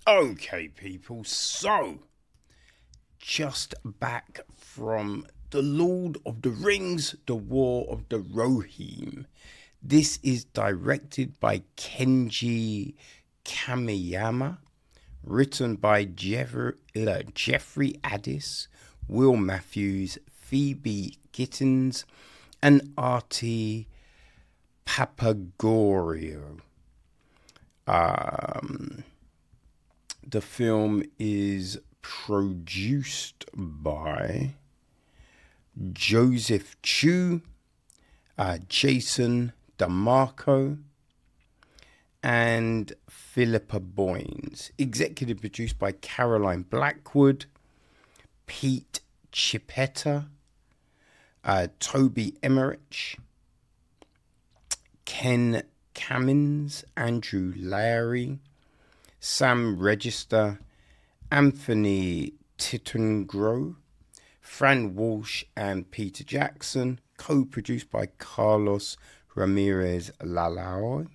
Okay, people, so just back from The Lord of the Rings, The War of the Rohirrim. This is directed by Kenji Kamiyama, written by Jeffrey Addiss, Will Matthews, Phoebe Gittins, and Arty Papageorgiou. The film is produced by Joseph Chu, Jason DeMarco, and Philippa Boynes. Executive produced by Caroline Blackwood, Pete Chippetta, Toby Emmerich, Ken Cummins, Andrew Lowry, Sam Register, Anthony Tittengrove, Fran Walsh, and Peter Jackson. Co-produced by Carlos Ramirez Lalao.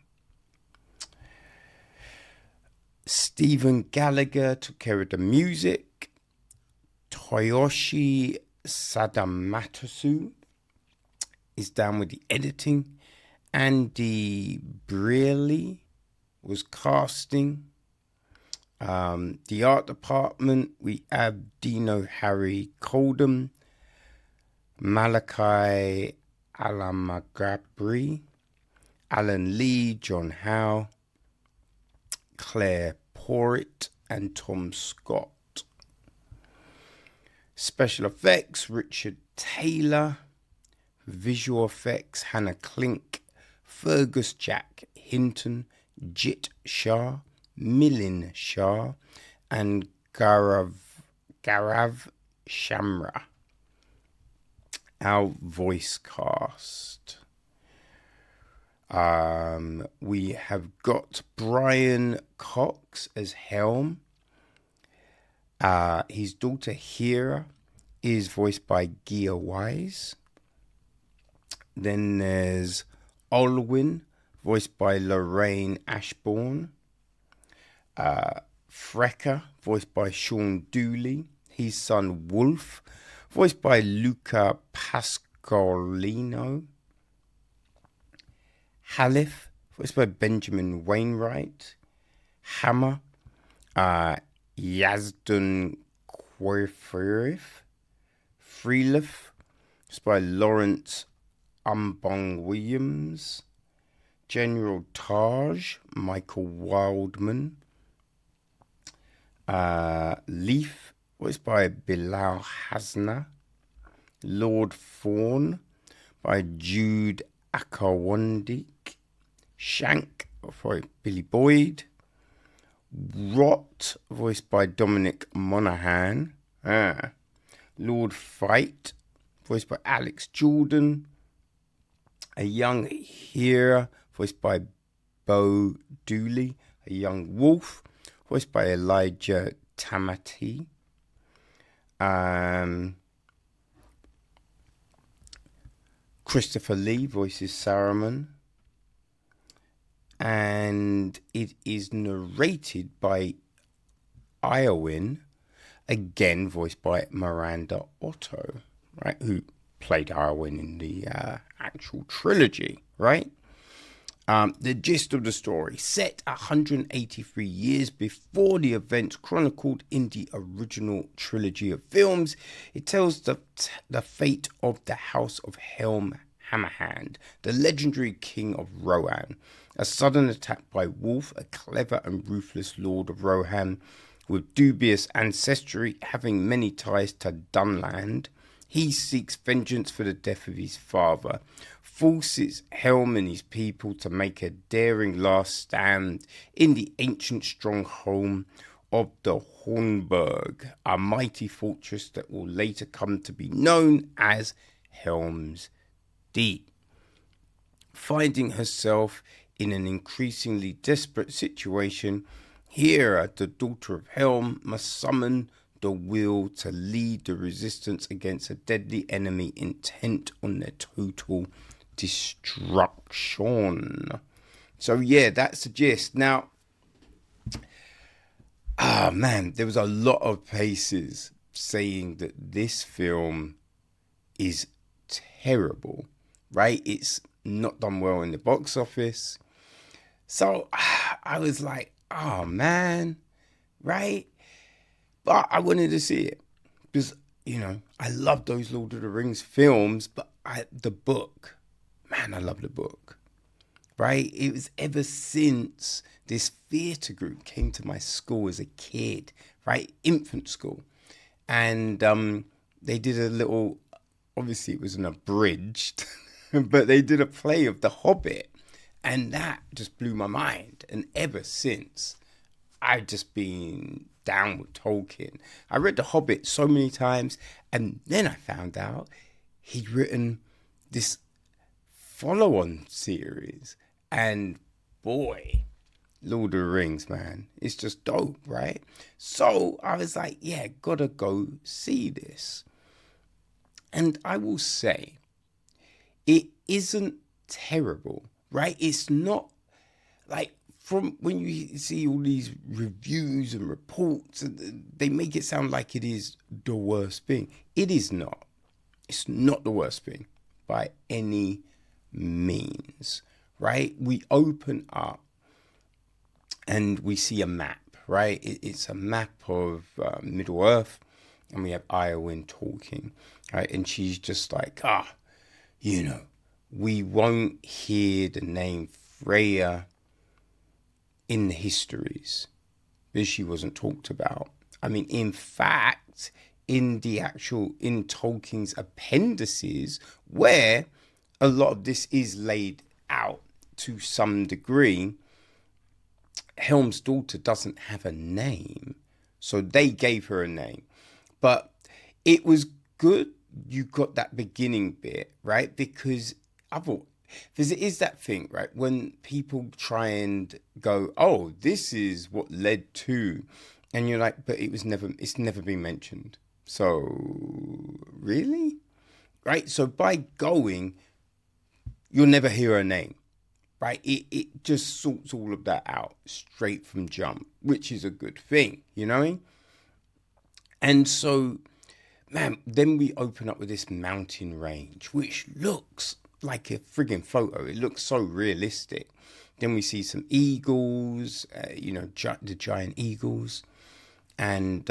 Stephen Gallagher took care of the music. Toyoshi Sadamatsu is down with the editing. Andy Brearley was casting. The art department, we have Dino Harry Coldham, Malachi Alamagabri, Alan Lee, John Howe, Claire Porritt, and Tom Scott. Special effects, Richard Taylor. Visual effects, Hannah Klink, Fergus Jack Hinton, Jit Shah, Milin Shah, and Garav Shamra. Our voice cast. We have got Brian Cox as Helm. His daughter Héra is voiced by Gaia Wise. Then there's Olwyn, voiced by Lorraine Ashbourne. Frecker, voiced by Shaun Dooley. His son Wulf, voiced by Luca Pasqualino. Halif, voiced by Benjamin Wainwright. Hammer, Yazdun Quaifirif. Freelif, voiced by Lawrence Umbong Williams. General Taj, Michael Wildman. Leaf, voiced by Bilal Hasna. Lord Fawn, by Jude Akawandik. Shank, by Billy Boyd. Rot, voiced by Dominic Monaghan. Lord Fight, voiced by Alex Jordan. A young Héra, voiced by Bo Dooley. A young Wolf, voiced by Elijah Tamati. Christopher Lee voices Saruman. And it is narrated by Iowin, again voiced by Miranda Otto, right? Who played Iowin in the actual trilogy, right? The gist of the story, set 183 years before the events chronicled in the original trilogy of films, it tells the fate of the House of Helm Hammerhand, the legendary King of Rohan. A sudden attack by Wulf, a clever and ruthless Lord of Rohan, with dubious ancestry having many ties to Dunland. He seeks vengeance for the death of his father, forces Helm and his people to make a daring last stand in the ancient stronghold of the Hornburg, a mighty fortress that will later come to be known as Helm's Deep. Finding herself in an increasingly desperate situation, Héra, the daughter of Helm, must summon the will to lead the resistance against a deadly enemy intent on their total destruction. So yeah, that's the gist. Now, oh man, there was a lot of places saying that this film is terrible, right? It's not done well in the box office. So I was like, oh man, right? But I wanted to see it because, I love those Lord of the Rings films, but the book, man, I love the book, right? It was ever since this theatre group came to my school as a kid, right? Infant school. And they did a little, obviously it was an abridged, but they did a play of The Hobbit. And that just blew my mind. And ever since, I've just been down with Tolkien. I read The Hobbit so many times, and then I found out he'd written this follow-on series. And boy, Lord of the Rings, man, it's just dope, right? So I was like, yeah, gotta go see this. And I will say, it isn't terrible, right? It's not like, from when you see all these reviews and reports, they make it sound like it is the worst thing. It is not. It's not the worst thing by any means, right? We open up and we see a map, right? It's a map of Middle Earth, and we have Iowyn talking, right? And she's just like, we won't hear the name Freya in the histories because she wasn't talked about. I mean, in fact, in Tolkien's appendices, where a lot of this is laid out to some degree, Helm's daughter doesn't have a name, so they gave her a name. But it was good you got that beginning bit, right? Because I thought, because it is that thing, right? When people try and go, oh, this is what led to, and you're like, but it's never been mentioned. So, really? Right? So by going, you'll never hear her name, right? It just sorts all of that out straight from jump, which is a good thing, you know what I mean? And so, man, then we open up with this mountain range, which looks like a friggin' photo. It looks so realistic. Then we see some eagles, the giant eagles. And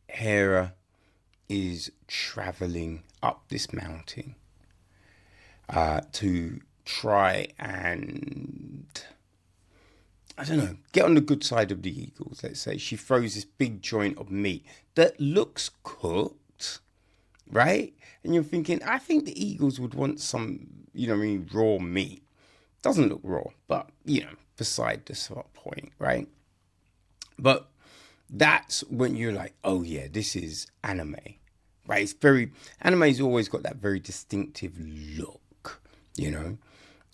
Héra is traveling up this mountain to try and, I don't know, get on the good side of the eagles, let's say. She throws this big joint of meat that looks cooked, right? And you're thinking, I think the eagles would want some, raw meat. Doesn't look raw, but, beside the point, right? But that's when you're like, oh yeah, this is anime, right? Anime's always got that very distinctive look,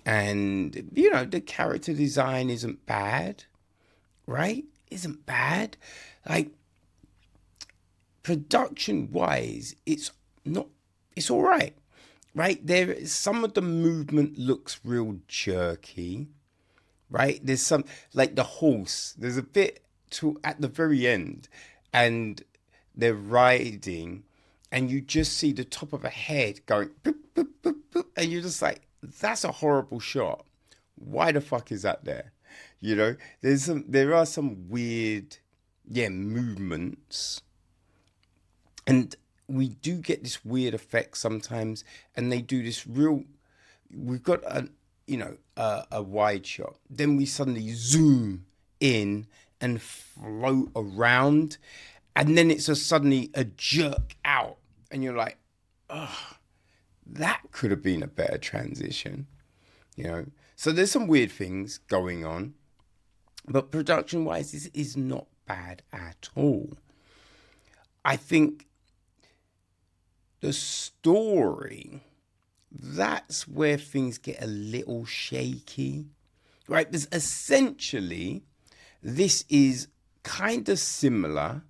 and, the character design isn't bad, right? Isn't bad. Like, production-wise, it's all right, right? Some of the movement looks real jerky, right? There's some, like the horse, there's a bit at the very end, and they're riding, and you just see the top of a head going, boop, boop, boop, boop, and you're just like, that's a horrible shot. Why the fuck is that there? There are some weird, movements, and we do get this weird effect sometimes, and they do this real. We've got a wide shot, then we suddenly zoom in and float around, and then it's suddenly a jerk out, and you're like, oh, that could have been a better transition, So there's some weird things going on, but production-wise, this is not bad at all. I think the story, that's where things get a little shaky, right? Because essentially, this is kind of similar,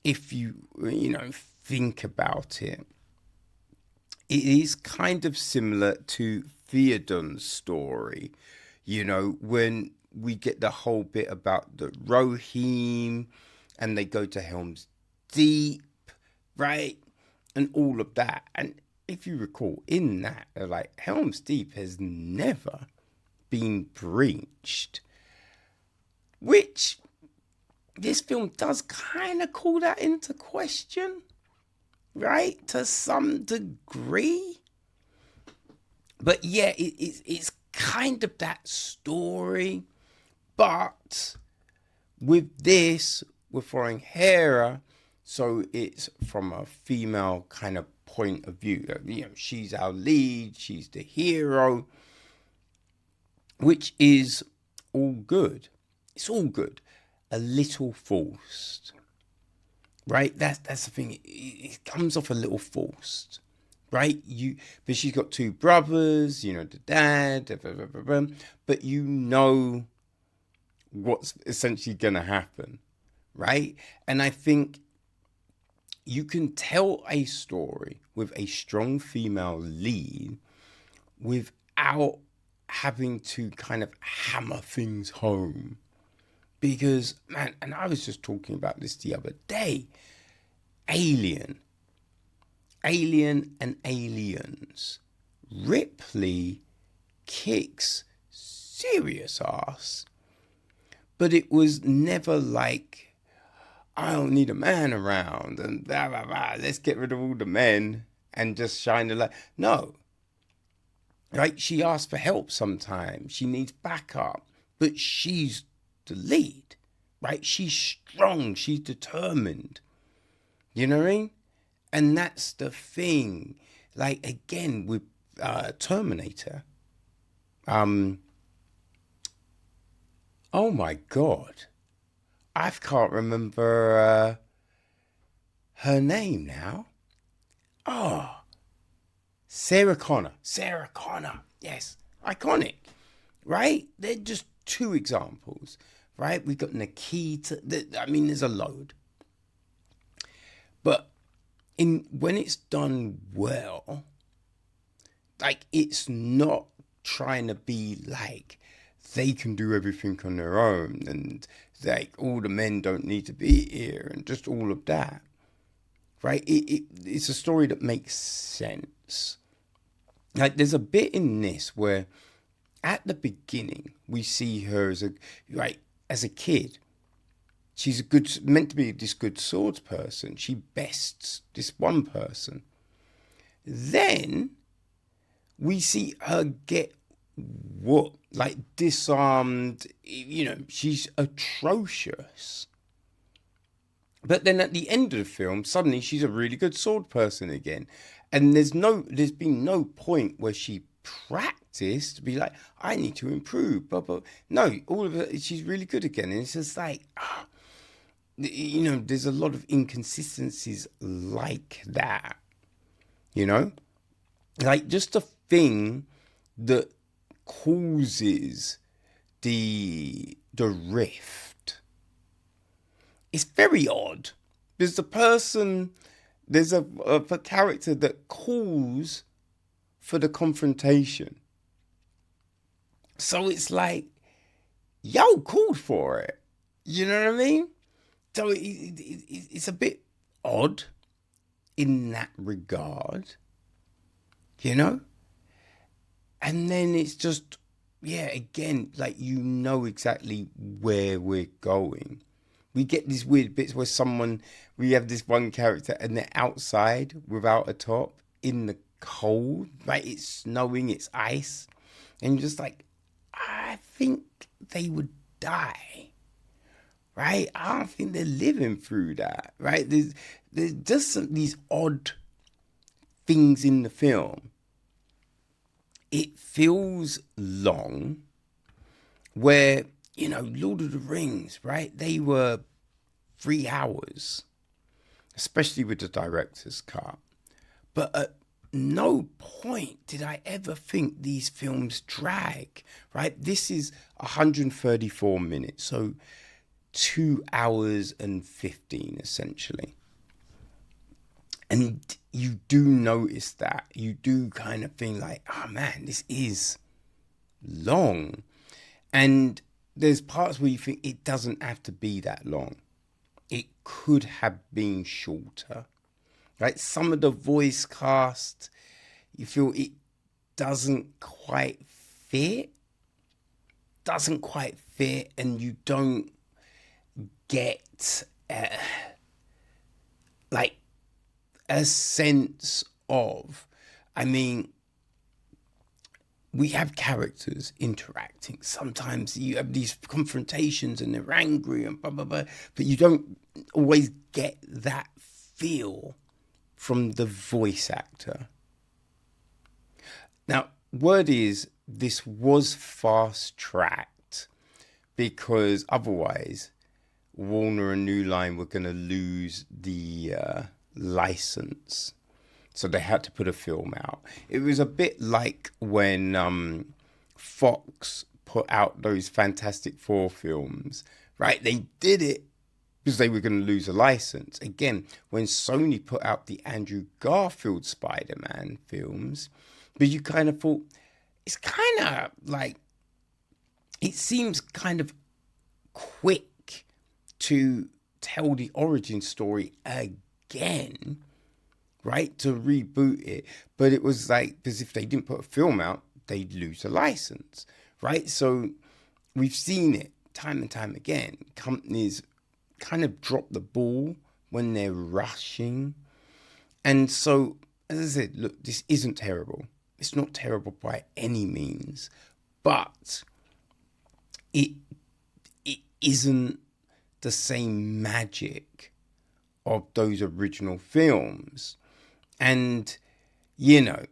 if you, think about it. It is kind of similar to Theoden's story, when we get the whole bit about the Rohirrim, and they go to Helm's Deep, right? And all of that. And if you recall, in that, they're like, Helm's Deep has never been breached. Which this film does kind of call that into question, right? To some degree. But yeah, it's kind of that story. But with this, we're following Héra, so it's from a female kind of point of view. You know, she's our lead, she's the hero, which is all good. It's all good. A little forced, right? That's the thing. It comes off a little forced, right? But she's got two brothers, you know, the dad, blah, blah, blah, blah, but you know what's essentially going to happen, right? And I think you can tell a story with a strong female lead without having to kind of hammer things home. Because, man, and I was just talking about this the other day, Alien and Aliens. Ripley kicks serious ass. But it was never like, I don't need a man around and blah, blah, blah. Let's get rid of all the men and just shine the light. No. Right? She asks for help sometimes. She needs backup. But she's the lead. Right? She's strong. She's determined. You know what I mean? And that's the thing. Like, again, with Terminator. Oh my God. I can't remember her name now. Oh, Sarah Connor. Yes, iconic, right? They're just two examples, right? We've got Nikita. I mean, there's a load. But when it's done well, like, it's not trying to be like they can do everything on their own and like all the men don't need to be here and just all of that, right? It's a story that makes sense. Like, there's a bit in this where at the beginning we see her as a kid. She's meant to be this good swords person. She bests this one person. Then we see her get like disarmed. You know, she's atrocious. But then at the end of the film, suddenly she's a really good sword person again. And there's been no point where she practiced to be like, I need to improve. But no, all of it, she's really good again. And it's just like, you know, there's a lot of inconsistencies like that. You know, like just the thing that causes the rift. It's very odd. There's a character that calls for the confrontation. So it's like, yo, called for it. You know what I mean? So it's a bit odd in that regard, you know? And then it's just, yeah, again, like, you know exactly where we're going. We get these weird bits where we have this one character and they're outside without a top in the cold, right? It's snowing, it's ice. And you're just like, I think they would die, right? I don't think they're living through that, right? There's just these odd things in the film. It feels long, where, you know, Lord of the Rings, right? They were 3 hours, especially with the director's cut. But at no point did I ever think these films drag, right? This is 134 minutes, so 2 hours and 15 essentially. And you do notice that. You do kind of think like, oh man, this is long. And there's parts where you think it doesn't have to be that long. It could have been shorter, right? Some of the voice cast, you feel it doesn't quite fit, and you don't get like a sense of, I mean, we have characters interacting. Sometimes you have these confrontations and they're angry and blah, blah, blah, but you don't always get that feel from the voice actor. Now, word is this was fast-tracked because otherwise Warner and New Line were going to lose the license. So they had to put a film out. It was a bit like when Fox put out those Fantastic Four films, right? They did it because they were going to lose a license. Again, when Sony put out the Andrew Garfield Spider-Man films, but you kind of thought, it's kind of like, it seems kind of quick to tell the origin story again, right? To reboot it. But it was like, because if they didn't put a film out, they'd lose a license, right? So we've seen it time and time again. Companies kind of drop the ball when they're rushing. And so, as I said, look, this isn't terrible. It's not terrible by any means, but it isn't the same magic of those original films. And, you know,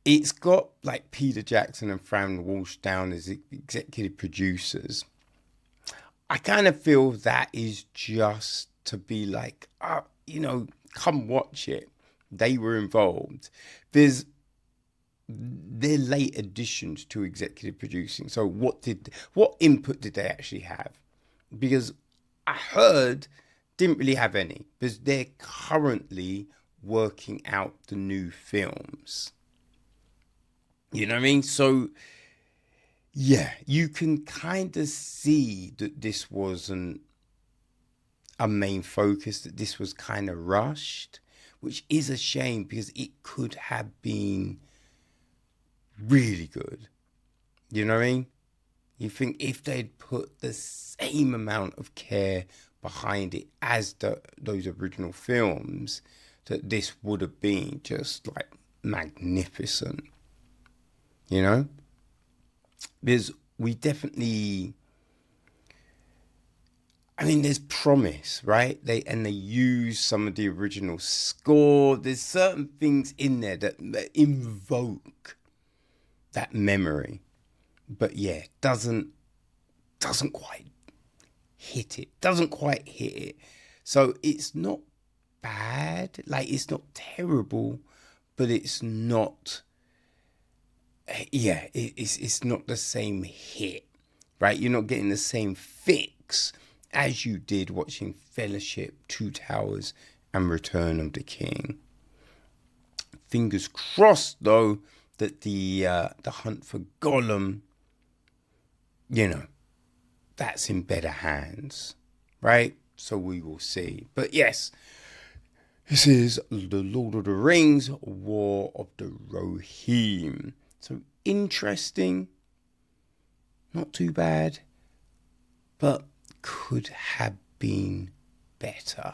it's got like Peter Jackson and Fran Walsh down as executive producers. I kind of feel that is just to be like, you know, come watch it. They were involved. They're late additions to executive producing. So what input did they actually have? Because I heard didn't really have any, because they're currently working out the new films. You know what I mean? So yeah, you can kind of see that this wasn't a main focus, that this was kind of rushed, which is a shame because it could have been really good. You know what I mean? You think if they'd put the same amount of care behind it as those original films, that this would have been just like magnificent. You know? Because we definitely, I mean, there's promise, right? They use some of the original score. There's certain things in there that invoke that memory, but yeah, doesn't quite hit it. So it's not bad, like it's not terrible, but it's not, it's not the same hit, right? You're not getting the same fix as you did watching Fellowship, Two Towers, and Return of the King. Fingers crossed, though, that the hunt for Gollum, you know, that's in better hands, right? So we will see. But yes, this is The Lord of the Rings, War of the Rohirrim. So interesting, not too bad, but could have been better.